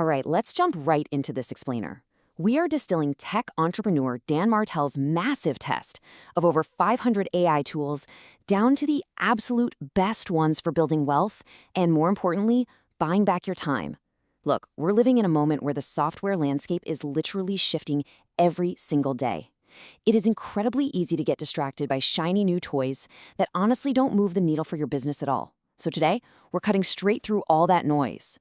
All right, let's jump right into this explainer. We are distilling tech entrepreneur Dan Martell's massive test of over 500 AI tools down to the absolute best ones for building wealth and, more importantly, buying back your time. Look, we're living in a moment where the software landscape is literally shifting every single day. It is incredibly easy to get distracted by shiny new toys that honestly don't move the needle for your business at all. So today, we're cutting straight through all that noise.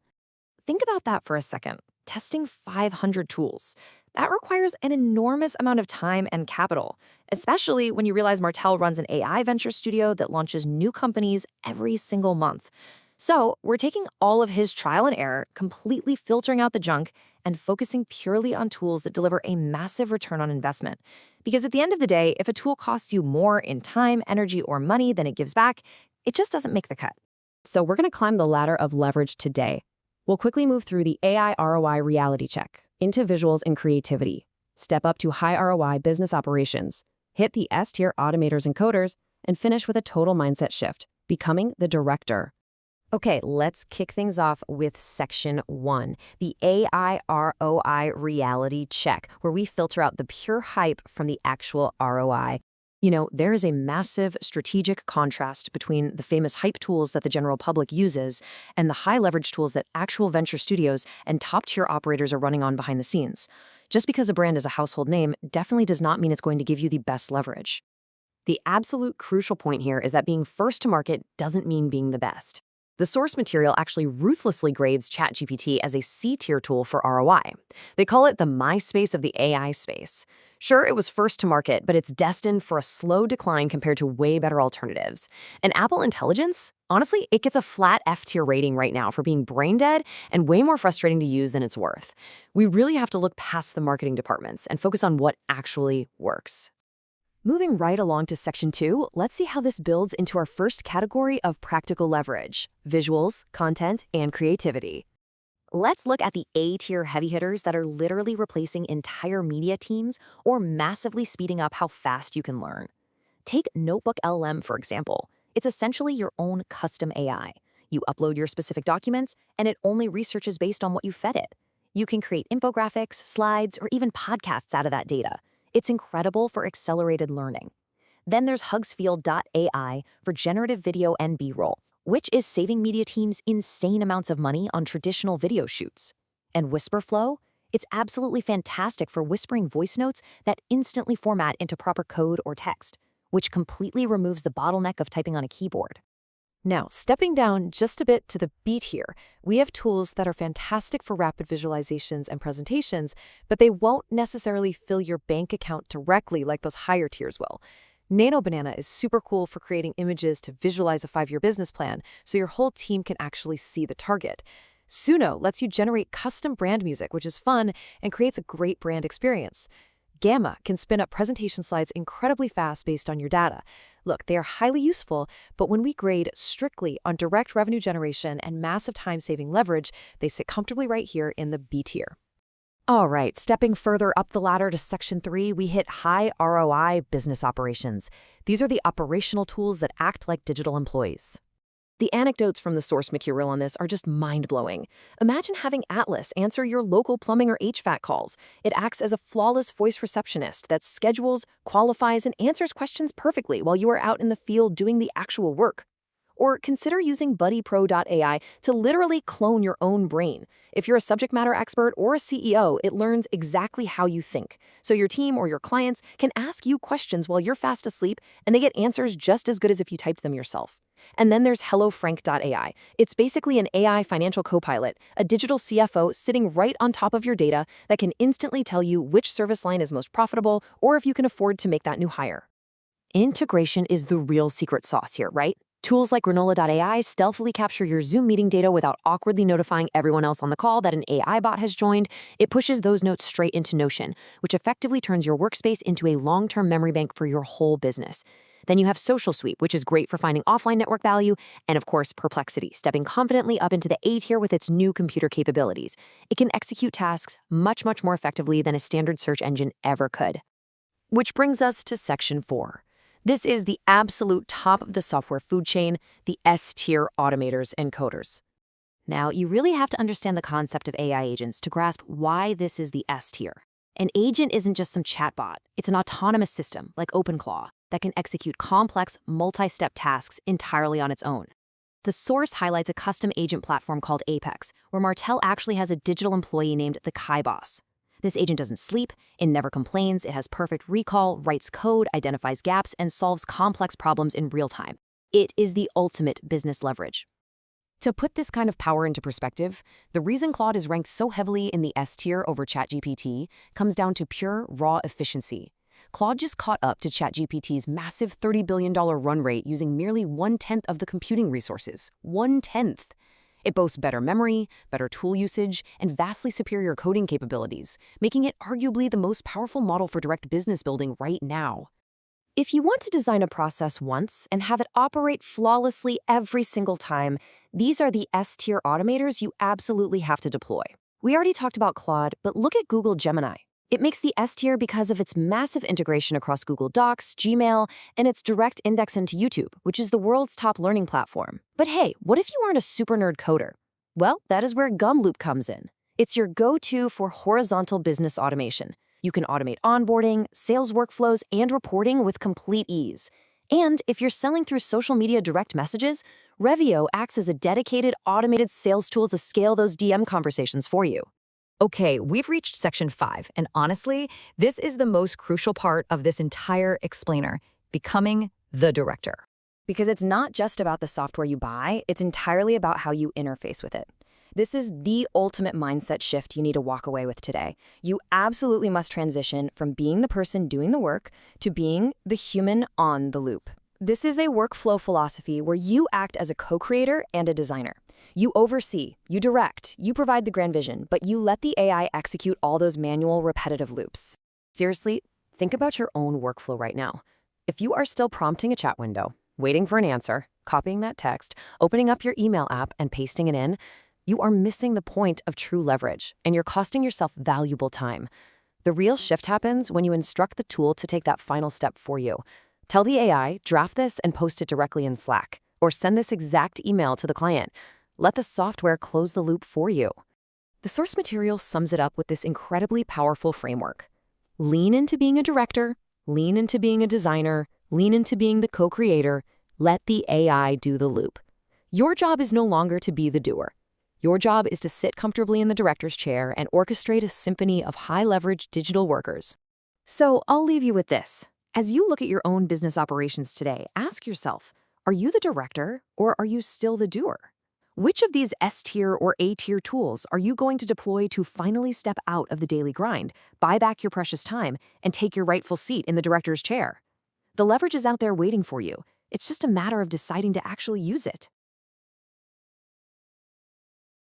Think about that for a second. Testing 500 tools. That requires an enormous amount of time and capital, especially when you realize Martell runs an AI venture studio that launches new companies every single month. So we're taking all of his trial and error, completely filtering out the junk, and focusing purely on tools that deliver a massive return on investment. Because at the end of the day, if a tool costs you more in time, energy, or money than it gives back, it just doesn't make the cut. So we're going to climb the ladder of leverage today. We'll quickly move through the AI ROI reality check, into visuals and creativity, step up to high ROI business operations, hit the S-tier automators and coders, and finish with a total mindset shift, becoming the director. Okay, let's kick things off with section 1, the AI ROI reality check, where we filter out the pure hype from the actual ROI. You know, there is a massive strategic contrast between the famous hype tools that the general public uses and the high-leverage tools that actual venture studios and top-tier operators are running on behind the scenes. Just because a brand is a household name definitely does not mean it's going to give you the best leverage. The absolute crucial point here is that being first to market doesn't mean being the best. The source material actually ruthlessly grades ChatGPT as a C-tier tool for ROI. They call it the MySpace of the AI space. Sure, it was first to market, but it's destined for a slow decline compared to way better alternatives. And Apple Intelligence? Honestly, it gets a flat F-tier rating right now for being brain dead and way more frustrating to use than it's worth. We really have to look past the marketing departments and focus on what actually works. Moving right along to section 2, let's see how this builds into our first category of practical leverage: visuals, content, and creativity. Let's look at the A-tier heavy hitters that are literally replacing entire media teams or massively speeding up how fast you can learn. Take NotebookLM, for example. It's essentially your own custom AI. You upload your specific documents, and it only researches based on what you fed it. You can create infographics, slides, or even podcasts out of that data. It's incredible for accelerated learning. Then there's Hugsfield.ai for generative video and B-roll, which is saving media teams insane amounts of money on traditional video shoots. And Whisperflow? It's absolutely fantastic for whispering voice notes that instantly format into proper code or text, which completely removes the bottleneck of typing on a keyboard. Now, stepping down just a bit to the B tier, we have tools that are fantastic for rapid visualizations and presentations, but they won't necessarily fill your bank account directly like those higher tiers will. NanoBanana is super cool for creating images to visualize a 5-year business plan so your whole team can actually see the target. Suno lets you generate custom brand music, which is fun and creates a great brand experience. Gamma can spin up presentation slides incredibly fast based on your data. Look, they are highly useful, but when we grade strictly on direct revenue generation and massive time-saving leverage, they sit comfortably right here in the B tier. All right, stepping further up the ladder to section 3, we hit high ROI business operations. These are the operational tools that act like digital employees. The anecdotes from the source material on this are just mind-blowing. Imagine having Atlas answer your local plumbing or HVAC calls. It acts as a flawless voice receptionist that schedules, qualifies, and answers questions perfectly while you are out in the field doing the actual work. Or consider using BuddyPro.ai to literally clone your own brain. If you're a subject matter expert or a CEO, it learns exactly how you think. So your team or your clients can ask you questions while you're fast asleep, and they get answers just as good as if you typed them yourself. And then there's HelloFrank.ai. It's basically an AI financial co-pilot, a digital CFO sitting right on top of your data that can instantly tell you which service line is most profitable or if you can afford to make that new hire. Integration is the real secret sauce here, right? Tools like Granola.ai stealthily capture your Zoom meeting data without awkwardly notifying everyone else on the call that an AI bot has joined. It pushes those notes straight into Notion, which effectively turns your workspace into a long-term memory bank for your whole business. Then you have Social Sweep, which is great for finding offline network value, and of course, Perplexity, stepping confidently up into the A tier with its new computer capabilities. It can execute tasks much more effectively than a standard search engine ever could. Which brings us to section 4. This is the absolute top of the software food chain, the S-tier automators and coders. Now, you really have to understand the concept of AI agents to grasp why this is the S tier. An agent isn't just some chatbot. It's an autonomous system, like OpenClaw, that can execute complex, multi-step tasks entirely on its own. The source highlights a custom agent platform called Apex, where Martell actually has a digital employee named the Kai Boss. This agent doesn't sleep, it never complains, it has perfect recall, writes code, identifies gaps, and solves complex problems in real time. It is the ultimate business leverage. To put this kind of power into perspective, the reason Claude is ranked so heavily in the S tier over ChatGPT comes down to pure, raw efficiency. Claude just caught up to ChatGPT's massive $30 billion run rate using merely 1/10 of the computing resources. 1/10. It boasts better memory, better tool usage, and vastly superior coding capabilities, making it arguably the most powerful model for direct business building right now. If you want to design a process once and have it operate flawlessly every single time, these are the S-tier automators you absolutely have to deploy. We already talked about Claude, but look at Google Gemini. It makes the S-tier because of its massive integration across Google Docs, Gmail, and its direct index into YouTube, which is the world's top learning platform. But hey, what if you aren't a super nerd coder? Well, that is where Gumloop comes in. It's your go-to for horizontal business automation. You can automate onboarding, sales workflows, and reporting with complete ease. And if you're selling through social media direct messages, Revio acts as a dedicated automated sales tool to scale those DM conversations for you. Okay, we've reached section 5, and honestly, this is the most crucial part of this entire explainer, becoming the director. Because it's not just about the software you buy, it's entirely about how you interface with it. This is the ultimate mindset shift you need to walk away with today. You absolutely must transition from being the person doing the work to being the human on the loop. This is a workflow philosophy where you act as a co-creator and a designer. You oversee, you direct, you provide the grand vision, but you let the AI execute all those manual, repetitive loops. Seriously, think about your own workflow right now. If you are still prompting a chat window, waiting for an answer, copying that text, opening up your email app, and pasting it in, you are missing the point of true leverage, and you're costing yourself valuable time. The real shift happens when you instruct the tool to take that final step for you. Tell the AI, draft this and post it directly in Slack, or send this exact email to the client. Let the software close the loop for you. The source material sums it up with this incredibly powerful framework. Lean into being a director, lean into being a designer, lean into being the co-creator, let the AI do the loop. Your job is no longer to be the doer. Your job is to sit comfortably in the director's chair and orchestrate a symphony of high-leverage digital workers. So I'll leave you with this. As you look at your own business operations today, ask yourself, are you the director or are you still the doer? Which of these S-tier or A-tier tools are you going to deploy to finally step out of the daily grind, buy back your precious time, and take your rightful seat in the director's chair? The leverage is out there waiting for you. It's just a matter of deciding to actually use it.